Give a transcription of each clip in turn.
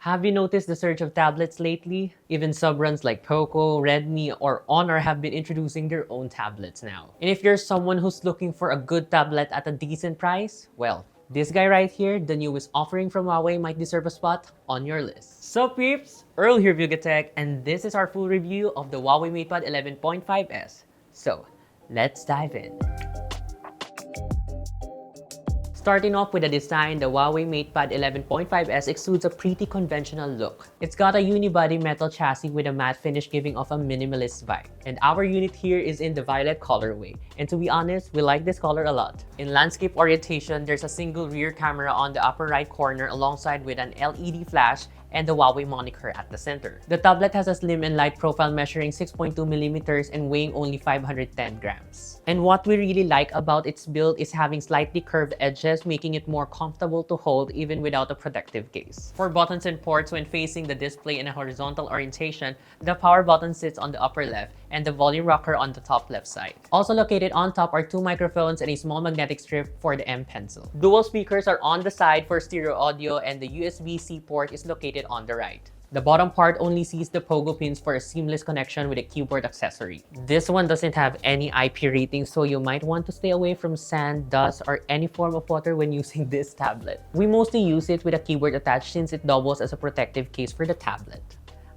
Have you noticed the surge of tablets lately? Even sub-brands like Poco, Redmi, or Honor have been introducing their own tablets now. And if you're someone who's looking for a good tablet at a decent price, well, this guy right here, the newest offering from Huawei, might deserve a spot on your list. So peeps, Earl here, Tech, and this is our full review of the Huawei MatePad 11.5s. So, let's dive in. Starting off with the design, the Huawei MatePad 11.5s exudes a pretty conventional look. It's got a unibody metal chassis with a matte finish giving off a minimalist vibe. And our unit here is in the violet colorway. And to be honest, we like this color a lot. In landscape orientation, there's a single rear camera on the upper right corner alongside with an LED flash and the Huawei moniker at the center. The tablet has a slim and light profile measuring 6.2mm and weighing only 510 grams. And what we really like about its build is having slightly curved edges, making it more comfortable to hold even without a protective case. For buttons and ports, when facing the display in a horizontal orientation, the power button sits on the upper left and the volume rocker on the top left side. Also located on top are two microphones and a small magnetic strip for the M-Pencil. Dual speakers are on the side for stereo audio and the USB-C port is located on the right. The bottom part only sees the pogo pins for a seamless connection with a keyboard accessory. This one doesn't have any IP rating, so you might want to stay away from sand, dust, or any form of water when using this tablet. We mostly use it with a keyboard attached since it doubles as a protective case for the tablet.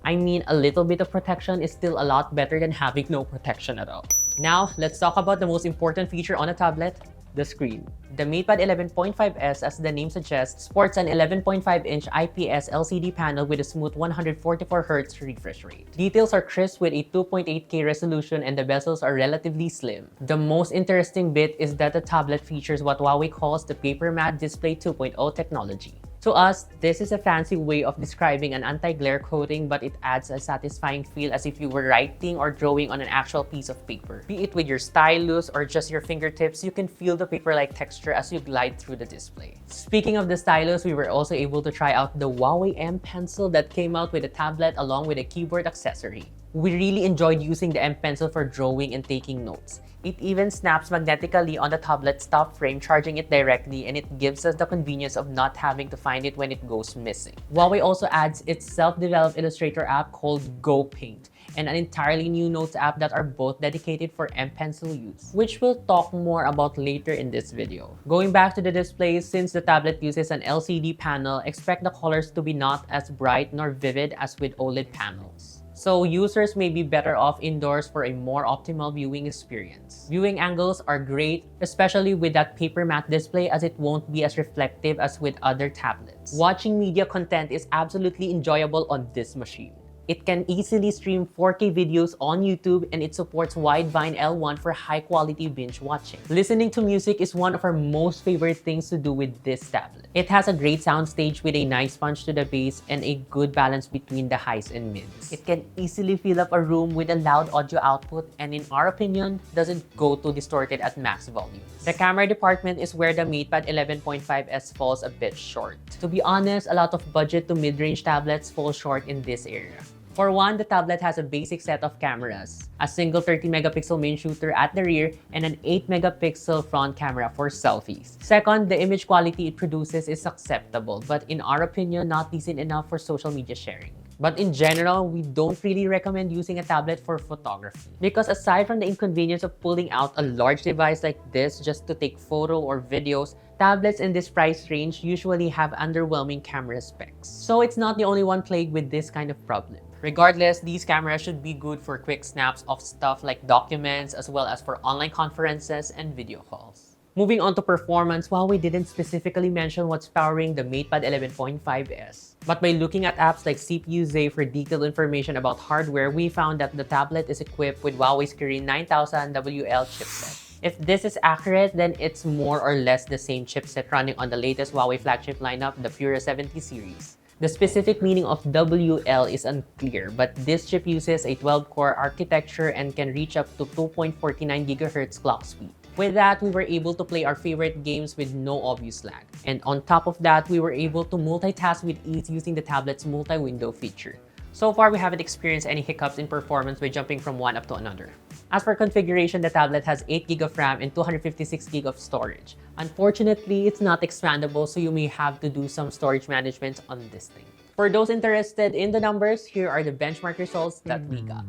I mean, a little bit of protection is still a lot better than having no protection at all. Now, let's talk about the most important feature on a tablet, the screen. The MatePad 11.5s, as the name suggests, sports an 11.5-inch IPS LCD panel with a smooth 144Hz refresh rate. Details are crisp with a 2.8K resolution and the bezels are relatively slim. The most interesting bit is that the tablet features what Huawei calls the Paper Matte Display 2.0 technology. To us, this is a fancy way of describing an anti-glare coating, but it adds a satisfying feel as if you were writing or drawing on an actual piece of paper. Be it with your stylus or just your fingertips, you can feel the paper-like texture as you glide through the display. Speaking of the stylus, we were also able to try out the HUAWEI M-Pencil that came out with a tablet along with a keyboard accessory. We really enjoyed using the M-Pencil for drawing and taking notes. It even snaps magnetically on the tablet's top frame, charging it directly, and it gives us the convenience of not having to find it when it goes missing. Huawei also adds its self-developed Illustrator app called Go Paint, and an entirely new Notes app that are both dedicated for M-Pencil use, which we'll talk more about later in this video. Going back to the display, since the tablet uses an LCD panel, expect the colors to be not as bright nor vivid as with OLED panels. So users may be better off indoors for a more optimal viewing experience. Viewing angles are great, especially with that paper matte display, as it won't be as reflective as with other tablets. Watching media content is absolutely enjoyable on this machine. It can easily stream 4K videos on YouTube and it supports Widevine L1 for high-quality binge watching. Listening to music is one of our most favorite things to do with this tablet. It has a great soundstage with a nice punch to the bass and a good balance between the highs and mids. It can easily fill up a room with a loud audio output and, in our opinion, doesn't go too distorted at max volume. The camera department is where the MatePad 11.5s falls a bit short. To be honest, a lot of budget to mid-range tablets fall short in this area. For one, the tablet has a basic set of cameras, a single 30-megapixel main shooter at the rear, and an 8-megapixel front camera for selfies. Second, the image quality it produces is acceptable, but in our opinion, not decent enough for social media sharing. But in general, we don't really recommend using a tablet for photography. Because aside from the inconvenience of pulling out a large device like this just to take photo or videos, tablets in this price range usually have underwhelming camera specs. So it's not the only one plagued with this kind of problem. Regardless, these cameras should be good for quick snaps of stuff like documents as well as for online conferences and video calls. Moving on to performance, Huawei didn't specifically mention what's powering the MatePad 11.5s. But by looking at apps like CPU-Zay for detailed information about hardware, we found that the tablet is equipped with Huawei's Kirin 9000 WL chipset. If this is accurate, then it's more or less the same chipset running on the latest Huawei flagship lineup, the Pura 70 series. The specific meaning of WL is unclear, but this chip uses a 12-core architecture and can reach up to 2.49 GHz clock speed. With that, we were able to play our favorite games with no obvious lag. And on top of that, we were able to multitask with ease using the tablet's multi-window feature. So far, we haven't experienced any hiccups in performance by jumping from one app to another. As for configuration, the tablet has 8GB of RAM and 256GB of storage. Unfortunately, it's not expandable, so you may have to do some storage management on this thing. For those interested in the numbers, here are the benchmark results that we got.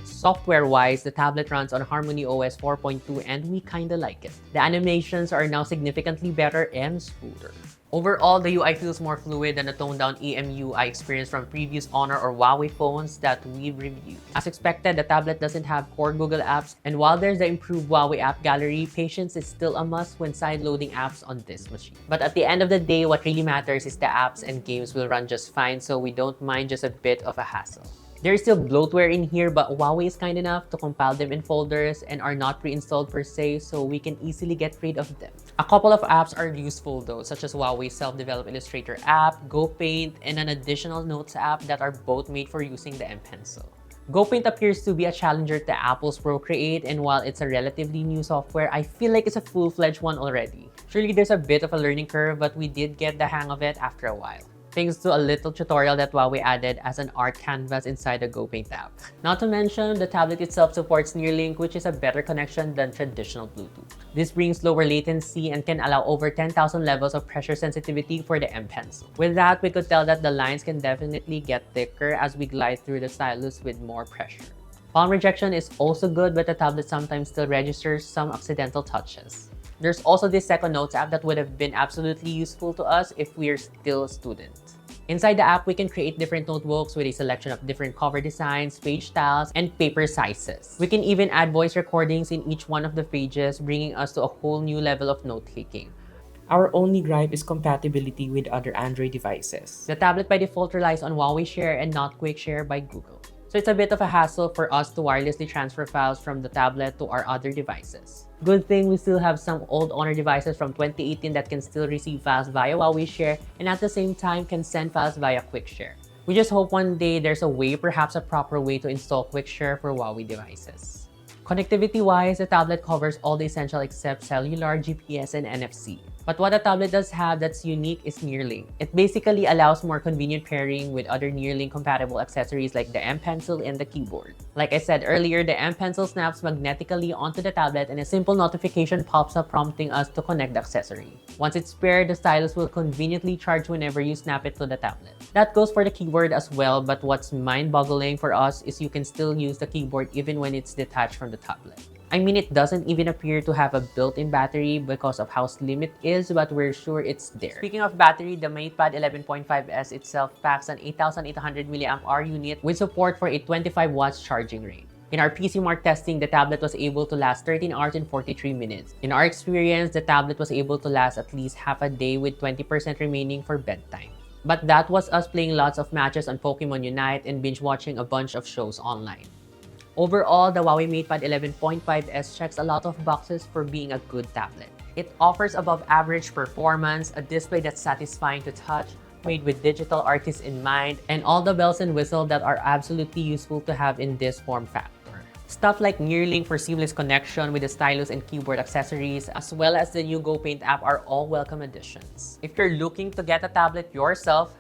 Software-wise, the tablet runs on Harmony OS 4.2 and we kinda like it. The animations are now significantly better and smoother. Overall, the UI feels more fluid than the toned-down EMU I experienced from previous Honor or Huawei phones that we've reviewed. As expected, the tablet doesn't have core Google apps, and while there's the improved Huawei app gallery, patience is still a must when side-loading apps on this machine. But at the end of the day, what really matters is the apps and games will run just fine, so we don't mind just a bit of a hassle. There is still bloatware in here, but Huawei is kind enough to compile them in folders and are not pre-installed per se, so we can easily get rid of them. A couple of apps are useful though, such as Huawei's self-developed Illustrator app, GoPaint, and an additional Notes app that are both made for using the M-Pencil. GoPaint appears to be a challenger to Apple's Procreate, and while it's a relatively new software, I feel like it's a full-fledged one already. Surely there's a bit of a learning curve, but we did get the hang of it after a while, thanks to a little tutorial that Huawei added as an art canvas inside the GoPaint app. Not to mention, the tablet itself supports NearLink, which is a better connection than traditional Bluetooth. This brings lower latency and can allow over 10,000 levels of pressure sensitivity for the M-Pencil. With that, we could tell that the lines can definitely get thicker as we glide through the stylus with more pressure. Palm rejection is also good, but the tablet sometimes still registers some accidental touches. There's also this second Notes app that would have been absolutely useful to us if we're still students. Inside the app, we can create different notebooks with a selection of different cover designs, page styles, and paper sizes. We can even add voice recordings in each one of the pages, bringing us to a whole new level of note-taking. Our only gripe is compatibility with other Android devices. The tablet by default relies on Huawei Share and not Quick Share by Google. So it's a bit of a hassle for us to wirelessly transfer files from the tablet to our other devices. Good thing we still have some old Honor devices from 2018 that can still receive files via Huawei Share and at the same time can send files via Quick Share. We just hope one day there's a way, perhaps a proper way to install Quick Share for Huawei devices. Connectivity-wise, the tablet covers all the essential except cellular, GPS, and NFC. But what the tablet does have that's unique is NearLink. It basically allows more convenient pairing with other NearLink compatible accessories like the M-Pencil and the keyboard. Like I said earlier, the M-Pencil snaps magnetically onto the tablet and a simple notification pops up prompting us to connect the accessory. Once it's paired, the stylus will conveniently charge whenever you snap it to the tablet. That goes for the keyboard as well, but what's mind-boggling for us is you can still use the keyboard even when it's detached from the tablet. I mean, it doesn't even appear to have a built-in battery because of how slim it is, but we're sure it's there. Speaking of battery, the MatePad 11.5S itself packs an 8,800 mAh unit with support for a 25 watts charging rate. In our PC Mark testing, the tablet was able to last 13 hours and 43 minutes. In our experience, the tablet was able to last at least half a day with 20% remaining for bedtime. But that was us playing lots of matches on Pokemon Unite and binge watching a bunch of shows online. Overall, the HUAWEI MatePad 11.5S checks a lot of boxes for being a good tablet. It offers above average performance, a display that's satisfying to touch, made with digital artists in mind, and all the bells and whistles that are absolutely useful to have in this form factor. Stuff like NearLink for seamless connection with the stylus and keyboard accessories, as well as the new GoPaint app are all welcome additions. If you're looking to get a tablet yourself,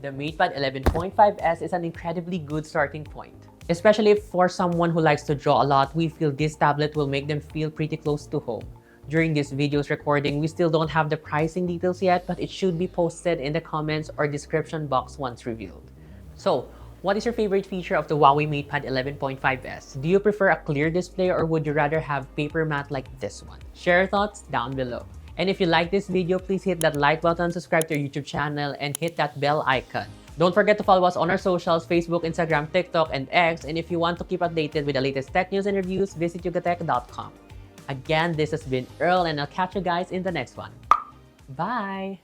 the MatePad 11.5S is an incredibly good starting point. Especially for someone who likes to draw a lot, we feel this tablet will make them feel pretty close to home. During this video's recording, we still don't have the pricing details yet, but it should be posted in the comments or description box once revealed. So, what is your favorite feature of the HUAWEI MatePad 11.5S? Do you prefer a clear display or would you rather have paper matte like this one? Share your thoughts down below. And if you like this video, please hit that like button, subscribe to our YouTube channel, and hit that bell icon. Don't forget to follow us on our socials, Facebook, Instagram, TikTok, and X. And if you want to keep updated with the latest tech news and reviews, visit yugatech.com. Again, this has been Earl, and I'll catch you guys in the next one. Bye!